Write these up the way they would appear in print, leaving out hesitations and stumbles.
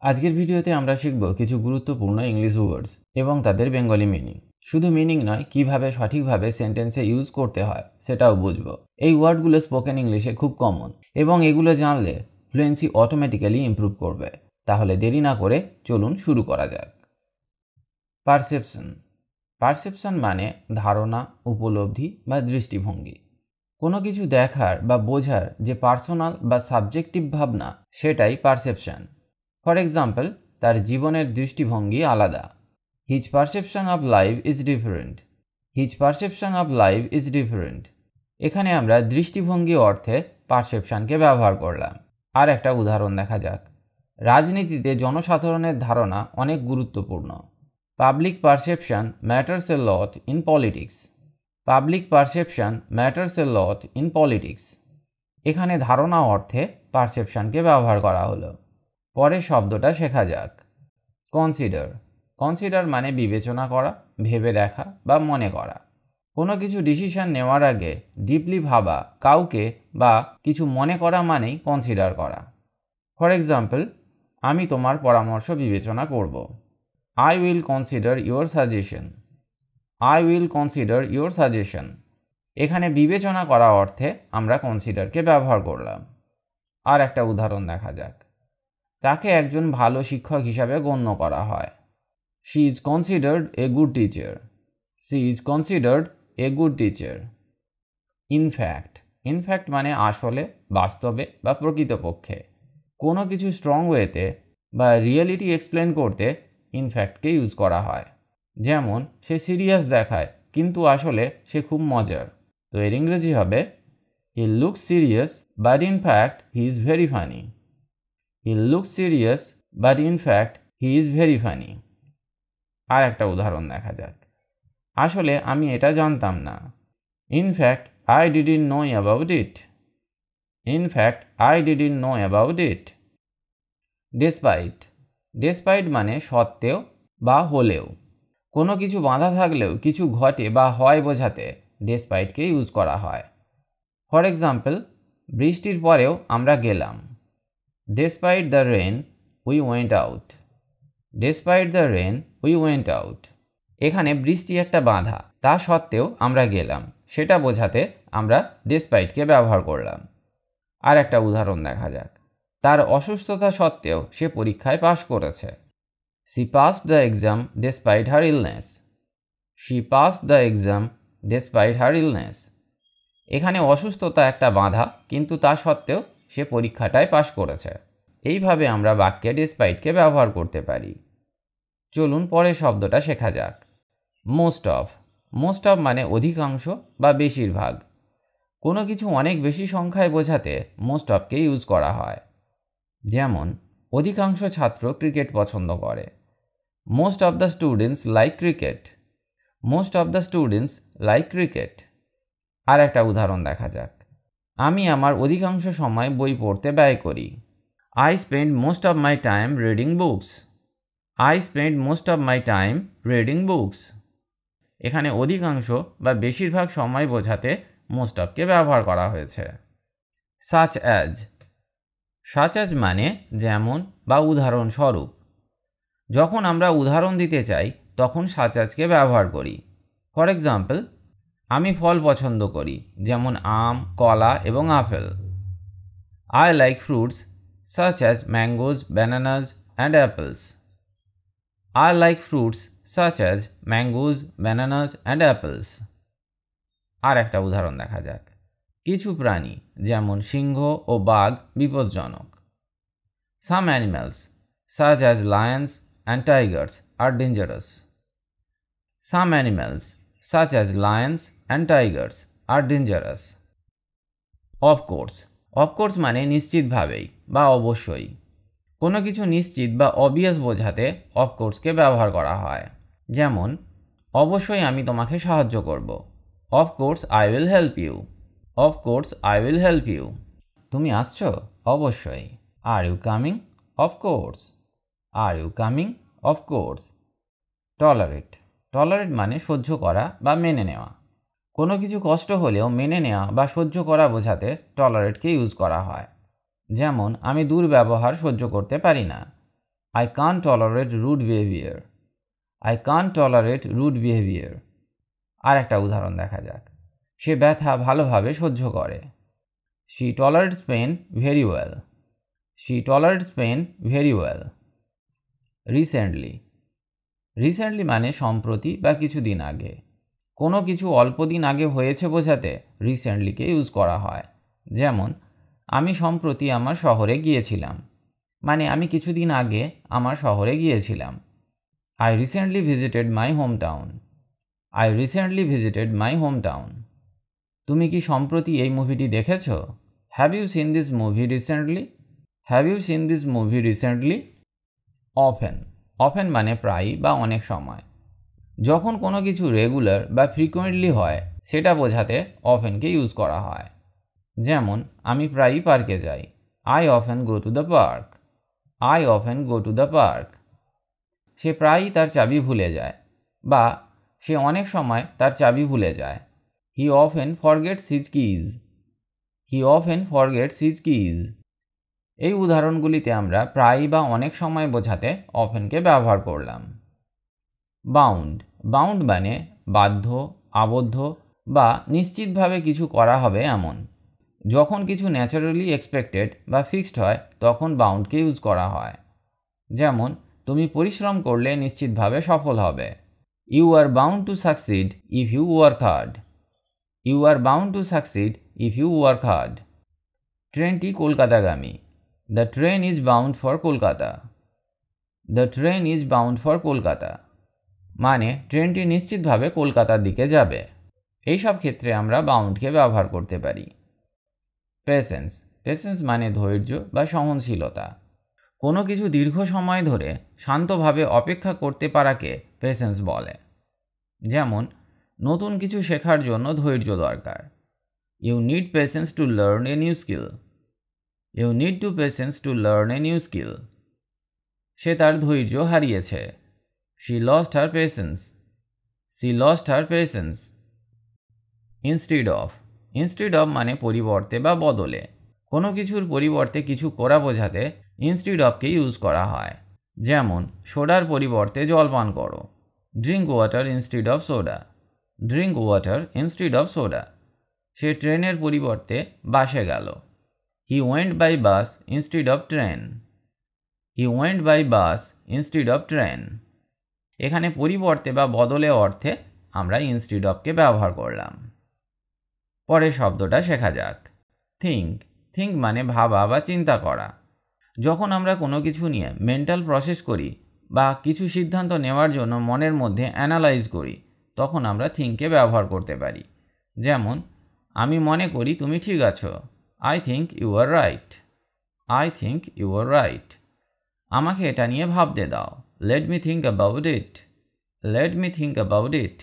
আজকের ভিডিওতে আমরা শিখব কিছু গুরুত্বপূর্ণ ইংলিশ ওয়ার্ডস এবং তাদের বেঙ্গলি মিনিং। শুধু মিনিং নয়, কিভাবে সঠিকভাবে সেন্টেন্সে ইউজ করতে হয় সেটাও বুঝব। এই ওয়ার্ডগুলো স্পোকেন ইংলিশে খুব কমন এবং এগুলো জানলে ফ্লুয়েন্সি অটোমেটিক্যালি ইমপ্রুভ করবে। তাহলে দেরি না করে চলুন শুরু করা যাক। পারসেপশন। পারসেপশন মানে ধারণা, উপলব্ধি বা দৃষ্টিভঙ্গি। কোনো কিছু দেখার বা বোঝার যে পার্সোনাল বা সাবজেক্টিভ ভাবনা, সেটাই পারসেপশন। ফর এক্সাম্পল, তার জীবনের দৃষ্টিভঙ্গি আলাদা। His perception of life is different. His perception of life is different. এখানে আমরা দৃষ্টিভঙ্গি অর্থে পারসেপশনকে ব্যবহার করলাম। আর একটা উদাহরণ দেখা যাক। রাজনীতিতে জনসাধারণের ধারণা অনেক গুরুত্বপূর্ণ। Public perception matters A lot in politics. Public perception matters A lot in politics. এখানে ধারণা অর্থে পারসেপশনকে ব্যবহার করা হলো। পরের শব্দটা শেখা যাক। কনসিডার। কনসিডার মানে বিবেচনা করা, ভেবে দেখা বা মনে করা। কোনো কিছু ডিসিশন নেওয়ার আগে ডিপলি ভাবা, কাউকে বা কিছু মনে করা মানেই কনসিডার করা। ফর এক্সাম্পল, আমি তোমার পরামর্শ বিবেচনা করব। I will consider your suggestion. I will consider your suggestion. এখানে বিবেচনা করা অর্থে আমরা কনসিডারকে ব্যবহার করলাম। আর একটা উদাহরণ দেখা যাক। তাকে একজন ভালো শিক্ষক হিসাবে গণ্য করা হয়। She is considered a good teacher. She is considered a good teacher. In fact. In fact মানে আসলে, বাস্তবে বা প্রকৃতপক্ষে। কোনো কিছু স্ট্রং ওয়েতে বা রিয়েলিটি এক্সপ্লেন করতে ইনফ্যাক্টকে ইউজ করা হয়। যেমন, সে সিরিয়াস দেখায় কিন্তু আসলে সে খুব মজার। তো এর ইংরেজি হবে he looks serious but in fact he is very funny. He looks serious, but in fact, he is very funny. আর একটা উদাহরণ দেখা যাক। আসলে আমি এটা জানতাম না। In fact, I didn't know about it. In fact, I didn't know about it. Despite. Despite মানে সত্ত্বেও বা হলেও। কোনো কিছু বাধা থাকলেও কিছু ঘটে বা হয় বোঝাতে ডেসপাইটকে ইউজ করা হয়। ফর এক্সাম্পল, বৃষ্টির পরেও আমরা গেলাম। Despite the rain, we went out. Despite the rain, we went out. এখানে বৃষ্টি একটা বাধা, তা সত্ত্বেও আমরা গেলাম, সেটা বোঝাতে আমরা ডেসপাইটকে ব্যবহার করলাম। আর একটা উদাহরণ দেখা যাক। তার অসুস্থতা সত্ত্বেও সে পরীক্ষায় পাশ করেছে। She passed the exam despite her illness. She passed the exam despite her illness. এখানে অসুস্থতা একটা বাধা, কিন্তু তা সত্ত্বেও সে পরীক্ষাটায় পাশ করেছে। এইভাবে আমরা বাক্যে ডেসপাইটকে ব্যবহার করতে পারি। চলুন পরের শব্দটা শেখা যাক। Most of. মোস্ট অফ মানে অধিকাংশ বা বেশিরভাগ। কোনো কিছু অনেক বেশি সংখ্যায় বোঝাতে মোস্ট অফকে ইউজ করা হয়। যেমন, অধিকাংশ ছাত্র ক্রিকেট পছন্দ করে। Most of the students like cricket. Most of the students like cricket. আর একটা উদাহরণ দেখা যাক। আমি আমার অধিকাংশ সময় বই পড়তে ব্যয় করি। I spend most of my time reading books. I spend most of my time reading books. এখানে অধিকাংশ বা বেশিরভাগ সময় বোঝাতে মোস্ট অফকে ব্যবহার করা হয়েছে। such as. such as মানে যেমন বা উদাহরণস্বরূপ। যখন আমরা উদাহরণ দিতে চাই তখন such asকে ব্যবহার করি। ফর এক্সাম্পল, আমি ফল পছন্দ করি, যেমন আম, কলা এবং apple. I like fruits such as mangoes, bananas and apples. I like fruits such as mangoes, bananas and apples. আর একটা উদাহরণ দেখা যাক। কিছু প্রাণী, যেমন সিংহ ও বাঘ, বিপজ্জনক। Some animals such as lions and tigers are dangerous. Some animals such as lions and tigers are dangerous. Of course. Of course মানে নিশ্চিতভাবেই বা অবশ্যই। কোনো কিছু নিশ্চিত বা অবভিয়াস বোঝাতে অফ কোর্সকে ব্যবহার করা হয়। যেমন, অবশ্যই আমি তোমাকে সাহায্য করব। Of course I will help you. Of course I will help you. তুমি আসছো? অবশ্যই। Are you coming? Of course. Are you coming? Of course. Tolerate. Tolerate মানে সহ্য করা বা মেনে নেওয়া। কোনো কিছু কষ্ট হলেও মেনে নেওয়া বা সহ্য করা বোঝাতে টলারেটকে ইউজ করা হয়। যেমন, আমি দুর্ব্যবহার সহ্য করতে পারি না। I can't tolerate rude behavior. I can't tolerate rude behavior. আর একটা উদাহরণ দেখা যাক। সে ব্যথা ভালোভাবে সহ্য করে। She tolerates pain very well. She tolerates pain very well. Recently. Recently মানে সম্প্রতি বা কিছুদিন আগে। কোনো কিছু অল্প দিন আগে হয়েছে বোঝাতে রিসেন্টলিকে ইউজ করা হয়। যেমন আমি সম্প্রতি আমার শহরে গিয়েছিলাম, মানে আমি কিছুদিন আগে আমার শহরে গিয়েছিলাম। I recently visited my hometown. I recently visited my hometown. তুমি কি সম্প্রতি এই মুভিটি দেখেছো? Have you seen this movie recently? Have you seen this movie recently? Often. Often মানে প্রায়ই বা অনেক সময়। যখন কোনো কিছু রেগুলার বা ফ্রিকোয়েন্টলি হয় সেটা বোঝাতে অফেনকে ইউজ করা হয়। যেমন আমি প্রায়ই পার্কে যাই। I often go to the park. I often go to the park. সে প্রায়ই তার চাবি ভুলে যায় বা সে অনেক সময় তার চাবি ভুলে যায়। He often forgets his keys. He often forgets his keys. এই উদাহরণগুলিতে আমরা প্রায়ই বা অনেক সময় বোঝাতে অফেনকে ব্যবহার করলাম। বাউন্ড। বাউন্ড মানে বাধ্য, আবদ্ধ বা নিশ্চিতভাবে কিছু করা হবে এমন। যখন কিছু ন্যাচারালি এক্সপেক্টেড বা ফিক্সড হয় তখন বাউন্ডকে ইউজ করা হয়। যেমন তুমি পরিশ্রম করলে নিশ্চিতভাবে সফল হবে। You are bound to succeed if you work hard. You are bound to succeed if you work hard. ট্রেনটি কলকাতাগামী। The train is bound for Kolkata. The train is bound for Kolkata মানে ট্রেনটি নিশ্চিতভাবে কলকাতার দিকে যাবে। এইসব ক্ষেত্রে আমরা বাউন্ডকে ব্যবহার করতে পারি। পেশেন্স। পেশেন্স মানে ধৈর্য বা সহনশীলতা। কোনো কিছু দীর্ঘ সময় ধরে শান্তভাবে অপেক্ষা করতে পারাকে পেশেন্স বলে। যেমন নতুন কিছু শেখার জন্য ধৈর্য দরকার। You need patience to learn a new skill. You need to patience to learn a new skill. সে তার ধৈর্য হারিয়েছে। She lost her patience. She lost her patience. Instead of. Instead of মানে পরিবর্তে বা বদলে। কোনো কিছুর পরিবর্তে কিছু করা বোঝাতে instead of কে ইউজ করা হয়। যেমন সোডার পরিবর্তে জল পান করো। Drink water instead of soda. Drink water instead of soda. সে ট্রেনের পরিবর্তে বাসে গেল। He went by bus instead of train. He went by bus instead of train. এখানে পরিবর্তে বা বদলে অর্থে আমরা ইনস্টিড অফকে ব্যবহার করলাম। পরের শব্দটা শেখা যাক। থিঙ্ক। থিঙ্ক মানে ভাবা বা চিন্তা করা। যখন আমরা কোনো কিছু নিয়ে মেন্টাল প্রসেস করি বা কিছু সিদ্ধান্ত নেওয়ার জন্য মনের মধ্যে অ্যানালাইজ করি তখন আমরা থিঙ্ককে ব্যবহার করতে পারি। যেমন আমি মনে করি তুমি ঠিক আছো। I think you are right. I think you are right. আমাকে এটা নিয়ে ভাবতে দাও। Let me think about it. Let me think about it.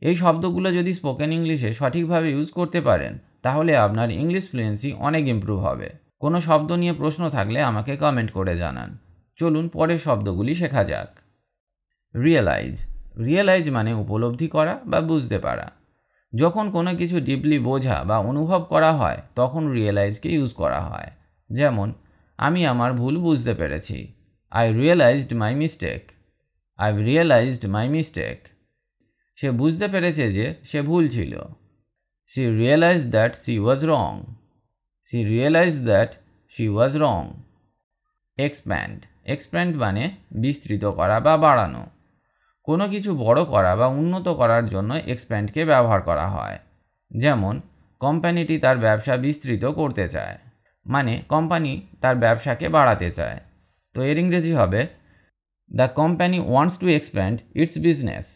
এই শব্দগুলো যদি স্পোকেন ইংলিশে সঠিকভাবে ইউজ করতে পারেন তাহলে আপনার ইংলিশ ফ্লুয়েন্সি অনেক ইমপ্রুভ হবে। কোনো শব্দ নিয়ে প্রশ্ন থাকলে আমাকে কমেন্ট করে জানান। চলুন পরের শব্দগুলি শেখা যাক। রিয়েলাইজ। রিয়েলাইজ মানে উপলব্ধি করা বা বুঝতে পারা। যখন কোনো কিছু ডিপলি বোঝা বা অনুভব করা হয় তখন রিয়েলাইজকে ইউজ করা হয়। যেমন আমি আমার ভুল বুঝতে পেরেছি। I realized my mistake. I've realized my mistake. সে বুঝতে পেরেছে যে সে ভুল ছিল। She realized that she was wrong. She realized that she was wrong. Expand. Expand মানে বিস্তৃত করা বা বাড়ানো। কোনো কিছু বড় করা বা উন্নত করার জন্য এক্সপ্যান্ডকে ব্যবহার করা হয়। যেমন কোম্পানিটি তার ব্যবসা বিস্তৃত করতে চায়, মানে কোম্পানি তার ব্যবসাকে বাড়াতে চায়। তো এর ইংরেজি হবে the company wants to expand it's business.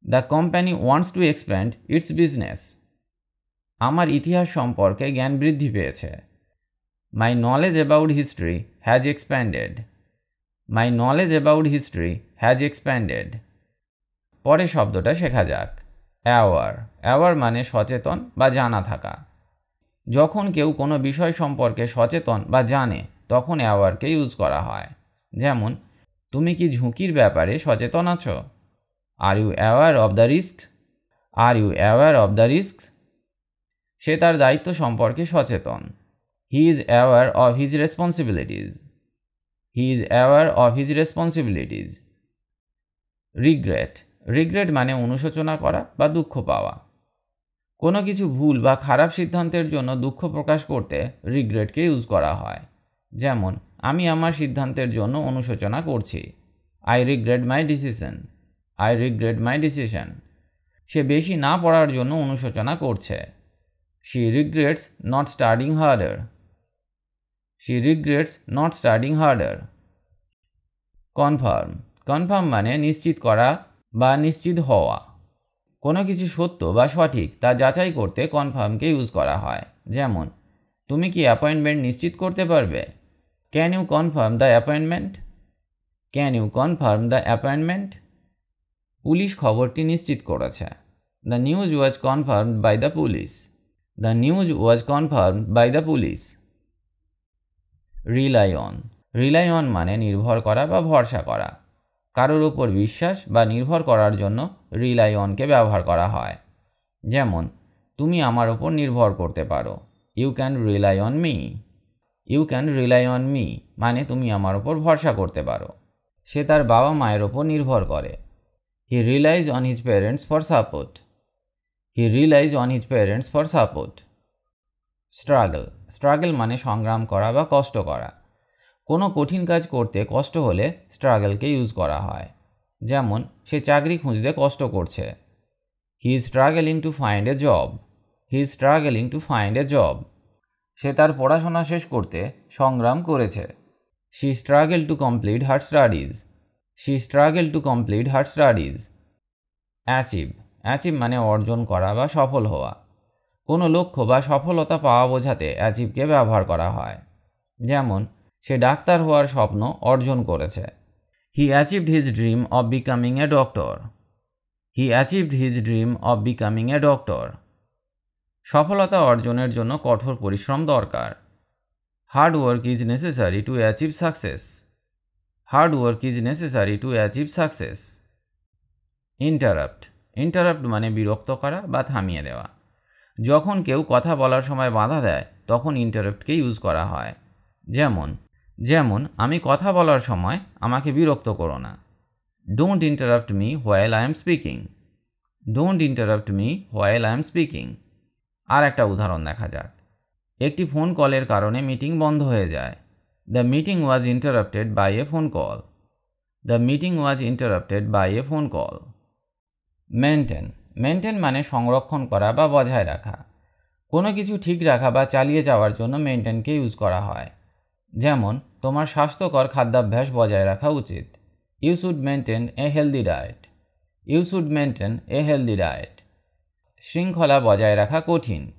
The company wants to expand it's business. আমার ইতিহাস সম্পর্কে জ্ঞান বৃদ্ধি পেয়েছে। My knowledge about history has expanded. My knowledge about history has expanded. পরের শব্দটা শেখা যাক। অ্যাওয়ার। অ্যাওয়ার মানে সচেতন বা জানা থাকা। যখন কেউ কোনো বিষয় সম্পর্কে সচেতন বা জানে তখন অ্যাওয়ারকে ইউজ করা হয়। যেমন তুমি কি ঝুঁকির ব্যাপারে সচেতন আছো? Are you aware of the risk? Are you aware of the risk? সে তার দায়িত্ব সম্পর্কে সচেতন। He is aware of his responsibilities. He is aware of his responsibilities. Regret, regret মানে অনুশোচনা করা বা দুঃখ পাওয়া। কোনো কিছু ভুল বা খারাপ সিদ্ধান্তের জন্য দুঃখ প্রকাশ করতে রিগ্রেটকে ইউজ করা হয়। যেমন, আমি আমার সিদ্ধান্তের জন্য অনুশোচনা করছি। I regret my decision. I regret my decision. সে বেশি না পড়ার জন্য অনুশোচনা করছে। She regrets not studying harder. She regrets not studying harder. Confirm, confirm মানে নিশ্চিত করা বা নিশ্চিত হওয়া। কোনো কিছু সত্য বা সঠিক তা যাচাই করতে কনফার্মকে ইউজ করা হয়। যেমন, তুমি কি অ্যাপয়েন্টমেন্ট নিশ্চিত করতে পারবে? Can you confirm the appointment? Can you confirm the appointment? Police খবরটি নিশ্চিত করেছে। The news was confirmed by the police. The news was confirmed by the police. Rely on, rely on মানে নির্ভর করা বা ভরসা করা। কারোর ওপর বিশ্বাস বা নির্ভর করার জন্য রিলাই অনকে ব্যবহার করা হয়। যেমন, তুমি আমার ওপর নির্ভর করতে পারো। You can rely on me. You can rely on me মানে তুমি আমার ওপর ভরসা করতে পারো। সে তার বাবা মায়ের ওপর নির্ভর করে। He relies on his parents for support. He relies on his parents for support. Struggle, struggle মানে সংগ্রাম করা বা কষ্ট করা। কোনো কঠিন কাজ করতে কষ্ট হলে স্ট্রাগলকে ইউজ করা হয়। যেমন, সে চাকরি খুঁজতে কষ্ট করছে। He is struggling to find a job. He is struggling to find a job. সে তার পড়াশোনা শেষ করতে সংগ্রাম করেছে। She struggle to complete her studies. She struggle to complete her studies. Achieve, achieve মানে অর্জন করা বা সফল হওয়া। কোনো লক্ষ্য বা সফলতা পাওয়া বোঝাতে অ্যাচিভকে ব্যবহার করা হয়। যেমন, সে ডাক্তার হওয়ার স্বপ্ন অর্জন করেছে। He achieved his dream of becoming a doctor. He achieved his dream of becoming a doctor. সফলতা অর্জনের জন্য কঠোর পরিশ্রম দরকার। Hard work is necessary to achieve success. Hard work is necessary to achieve success. Interrupt, interrupt মানে বিরক্ত করা বা থামিয়ে দেওয়া। যখন কেউ কথা বলার সময় বাধা দেয় তখন ইন্টারাপ্টকে ইউজ করা হয়। যেমন আমি কথা বলার সময় আমাকে বিরক্ত করো না। Don't interrupt me while I am speaking. Don't interrupt me while I am speaking. আর একটা উদাহরণ দেখা যাক। একটি ফোন কলের কারণে মিটিং বন্ধ হয়ে যায়। The meeting was interrupted by a phone call. The meeting was interrupted by a phone call. Maintain, maintain মানে সংরক্ষণ করা বা বজায় রাখা। কোনো কিছু ঠিক রাখা বা চালিয়ে যাওয়ার জন্য মেনটেনকে ইউজ করা হয়। যেমন, তোমার স্বাস্থ্যকর খাদ্যাভ্যাস বজায় রাখা উচিত। You should maintain a healthy diet. You should maintain a healthy diet. শৃঙ্খলা বজায় রাখা কঠিন।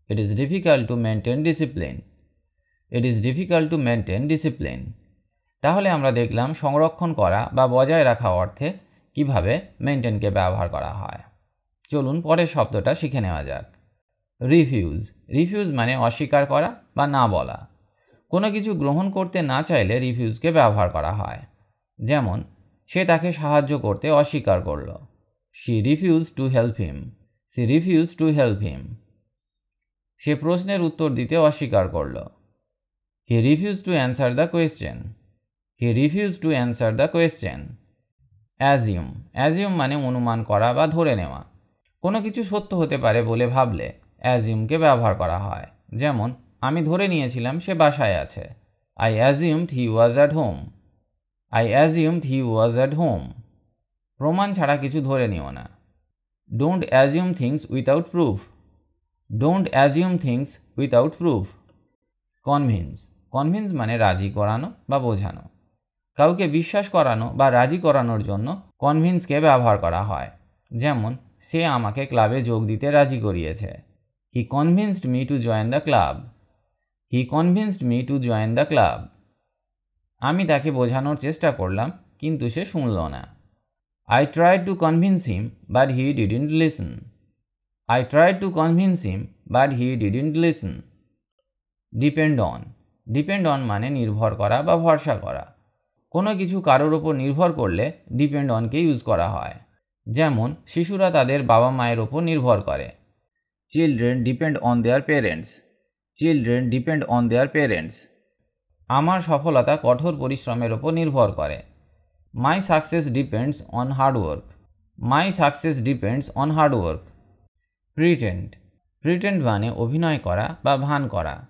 It is difficult to maintain discipline. It is difficult to maintain discipline. তাহলে আমরা দেখলাম সংরক্ষণ করা বা বজায় রাখা অর্থে কিভাবে মেনটেনকে ব্যবহার করা হয়। চলুন পরের শব্দটা শিখে নেওয়া যাক। রিফিউজ, রিফিউজ মানে অস্বীকার করা বা না বলা। কোনো কিছু গ্রহণ করতে না চাইলে রিফিউজকে ব্যবহার করা হয়। যেমন, সে তাকে সাহায্য করতে অস্বীকার করল। She refuse to help him. She refuse to help him. সে প্রশ্নের উত্তর দিতে অস্বীকার করল। He refuse to answer the question. He refuse to answer the question. Assume, assume মানে অনুমান করা বা ধরে নেওয়া। কোনো কিছু সত্য হতে পারে বলে ভাবলে অ্যাজিউমকে ব্যবহার করা হয়। যেমন, আমি ধরে নিয়েছিলাম সে বাসায় আছে। I assumed he was at home. I assumed he was at home. প্রমাণ ছাড়া কিছু ধরে নিও না। Don't assume things without proof. Don't assume things without proof. Convince, convince মানে রাজি করানো বা বোঝানো। কাউকে বিশ্বাস করানো বা রাজি করানোর জন্য কনভিন্সকে ব্যবহার করা হয়। যেমন, সে আমাকে ক্লাবে যোগ দিতে রাজি করিয়েছে। He convinced me to join the club. He convinced me to join the club. আমি তাকে বোঝানোর চেষ্টা করলাম কিন্তু সে শুনল না। I tried to convince him but he didn't listen. I tried to convince him but he didn't listen. Depend on, depend on মানে নির্ভর করা বা ভরসা করা। কোনো কিছু কারোর ওপর নির্ভর করলে ডিপেন্ড অনকে ইউজ করা হয়। যেমন, শিশুরা তাদের বাবা মায়ের ওপর নির্ভর করে। Children depend on their parents. Children depend on their parents. আমার সফলতা কঠোর পরিশ্রমের উপর নির্ভর করে। My success depends on hard work. My success depends on hard work. Pretend. Pretend মানে অভিনয় করা বা ভান করা।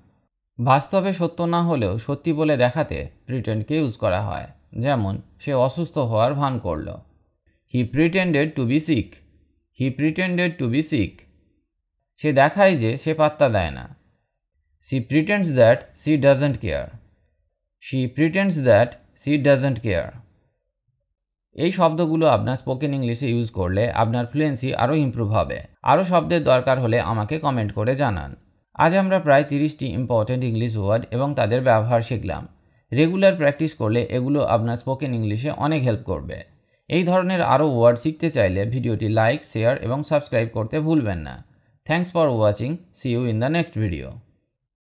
বাস্তবে সত্য না হলেও সত্যি বলে দেখাতে প্রিটেন্ডকে ইউজ করা হয়। যেমন সে অসুস্থ হওয়ার ভান করল। He pretended to be sick. He pretended to be sick. সে দেখায় যে সে পাত্তা দেয় না। She pretends that she doesn't care. She pretends that she doesn't care. এই শব্দগুলো আপনার স্পোকেন ইংলিশে ইউজ করলে আপনার ফ্লুয়েন্সি আরও ইমপ্রুভ হবে। আরও শব্দের দরকার হলে আমাকে কমেন্ট করে জানান। আজ আমরা প্রায় 30টি ইম্পর্টেন্ট ইংলিশ ওয়ার্ড এবং তাদের ব্যবহার শিখলাম। রেগুলার প্র্যাকটিস করলে এগুলো আপনার স্পোকেন ইংলিশে অনেক হেল্প করবে। এই ধরনের আরও ওয়ার্ড শিখতে চাইলে ভিডিওটি লাইক, শেয়ার এবং সাবস্ক্রাইব করতে ভুলবেন না। Thanks for watching. See you in the next video.